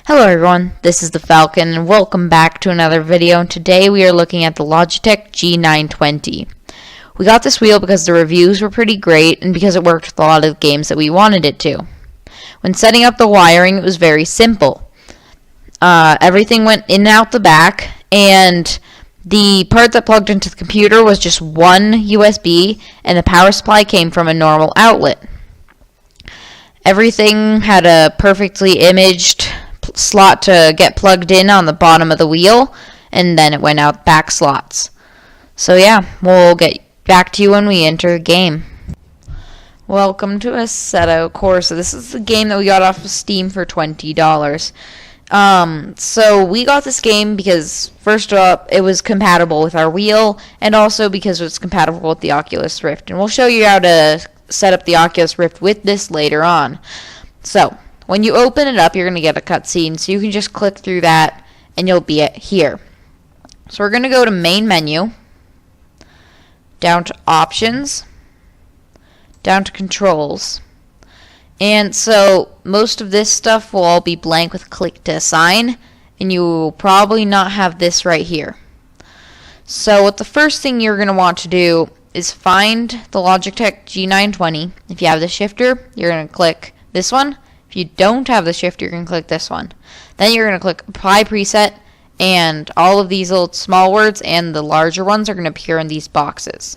Hello everyone, this is the Falcon and welcome back to another video. Today we are looking at the Logitech G920. We got this wheel because the reviews were pretty great and because it worked with a lot of the games that we wanted it to. When setting up the wiring, it was very simple. Everything went in and out the back, and the part that plugged into the computer was just one USB, and the power supply came from a normal outlet. Everything had a perfectly imaged slot to get plugged in on the bottom of the wheel, and then it went out back slots. So yeah, we'll get back to you when we enter the game. Welcome to Assetto Corsa. This is the game that we got off of Steam for $20. So we got this game because, first up, it was compatible with our wheel, and also because it's compatible with the Oculus Rift. And we'll show you how to set up the Oculus Rift with this later on. So when you open it up, you're going to get a cutscene, so you can just click through that, and you'll be here. So we're going to go to Main Menu, down to Options, down to Controls. And so most of this stuff will all be blank with Click to Assign, and you will probably not have this right here. So what the first thing you're going to want to do is find the Logitech G920. If you have the shifter, you're going to click this one. If you don't have the shift, you're going to click this one. Then you're going to click Apply Preset, and all of these little small words and the larger ones are going to appear in these boxes.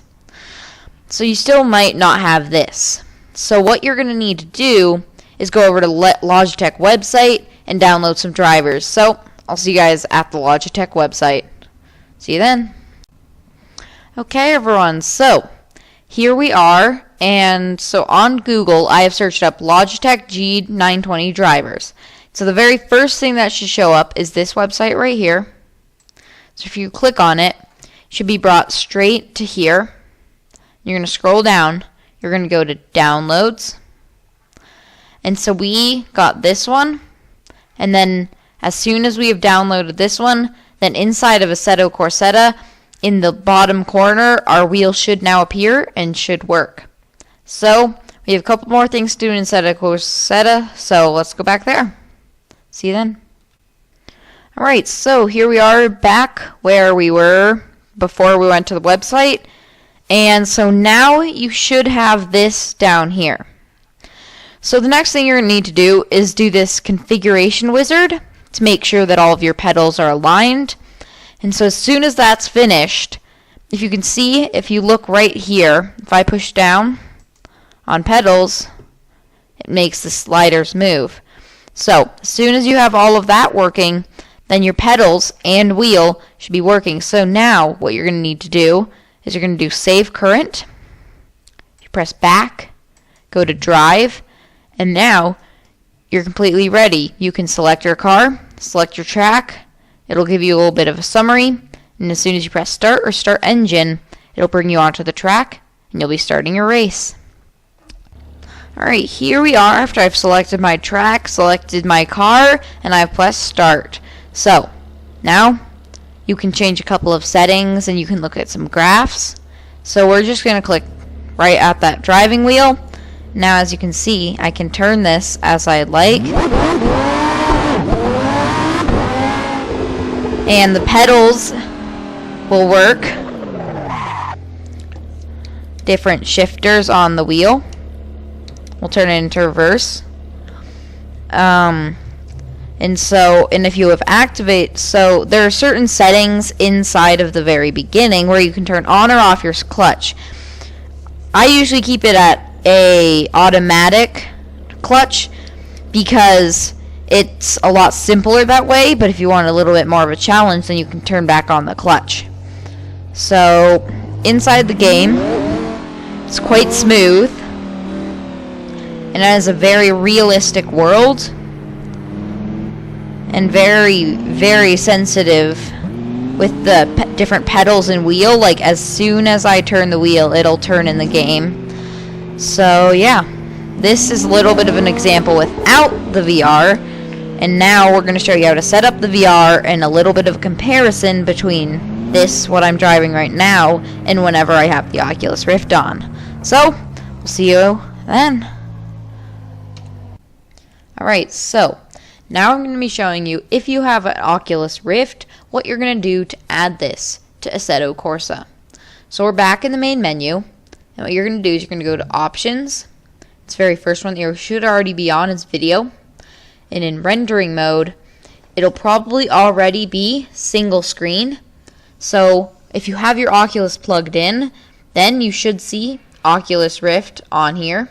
So you still might not have this. So what you're going to need to do is go over to Logitech website and download some drivers. So I'll see you guys at the Logitech website. See you then. Okay everyone, so here we are. And so on Google, I have searched up Logitech G920 drivers. So the very first thing that should show up is this website right here. So if you click on it, you should be brought straight to here. You're going to scroll down. You're going to go to Downloads. And so we got this one. And then as soon as we have downloaded this one, then inside of Assetto Corsa, in the bottom corner, our wheel should now appear and should work. So we have a couple more things to do in Assetto Corsa, so let's go back there. See you then. Alright, so here we are back where we were before we went to the website. And so now you should have this down here. So the next thing you're going to need to do is do this configuration wizard to make sure that all of your pedals are aligned. And so as soon as that's finished, if you can see, if you look right here, if I push down on pedals, it makes the sliders move. So as soon as you have all of that working, then your pedals and wheel should be working. So now what you're going to need to do is you're going to do Save Current. You press back, go to Drive, and now you're completely ready. You can select your car, select your track. It'll give you a little bit of a summary, and as soon as you press Start or Start Engine, it'll bring you onto the track, and you'll be starting your race. Alright, here we are after I've selected my track, selected my car, and I've pressed Start. So, now you can change a couple of settings and you can look at some graphs. So we're just going to click right at that driving wheel. Now as you can see, I can turn this as I like. And the pedals will work. Different shifters on the wheel. We'll turn it into reverse. And if you have activate, so there are certain settings inside of the very beginning where you can turn on or off your clutch. I usually keep it at a automatic clutch because it's a lot simpler that way, but if you want a little bit more of a challenge, then you can turn back on the clutch. So inside the game, it's quite smooth. And it has a very realistic world. And very, very sensitive with the different pedals and wheel. Like as soon as I turn the wheel, it'll turn in the game. So yeah, this is a little bit of an example without the VR. And now we're going to show you how to set up the VR and a little bit of comparison between this, what I'm driving right now, and whenever I have the Oculus Rift on. So, we'll see you then. Alright, so now I'm going to be showing you, if you have an Oculus Rift, what you're going to do to add this to Assetto Corsa. So we're back in the main menu, and what you're going to do is you're going to go to Options. It's the very first one that you should already be on is Video. And in rendering mode, it'll probably already be single screen. So if you have your Oculus plugged in, then you should see Oculus Rift on here.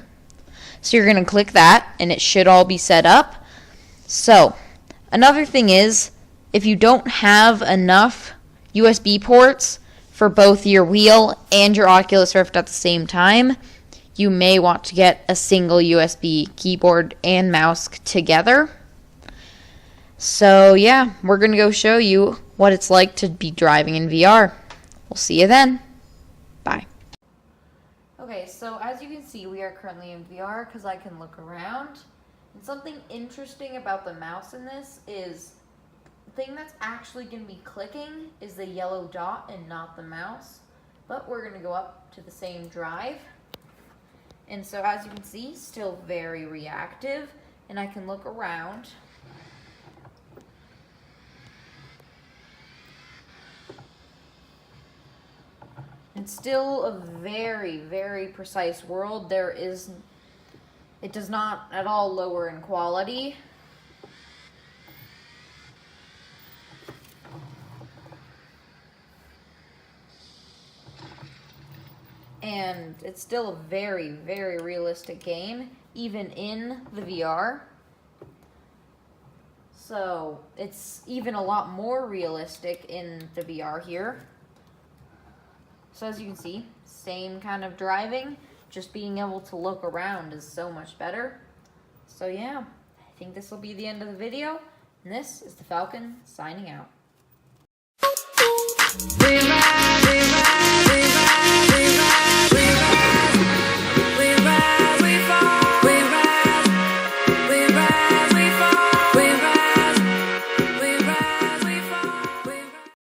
So you're going to click that, and it should all be set up. So, another thing is, if you don't have enough USB ports for both your wheel and your Oculus Rift at the same time, you may want to get a single USB keyboard and mouse together. So yeah, we're going to go show you what it's like to be driving in VR. We'll see you then. Bye. Okay, so as you can see, we are currently in VR because I can look around. And something interesting about the mouse in this is the thing that's actually going to be clicking is the yellow dot and not the mouse. But we're going to go up to the same drive. And so as you can see, still very reactive. And I can look around. It's still a very, very precise world. It does not at all lower in quality. And it's still a very, very realistic game, even in the VR. So it's even a lot more realistic in the VR here. So as you can see, same kind of driving, just being able to look around is so much better. So yeah, I think this will be the end of the video, and this is the Falcon signing out.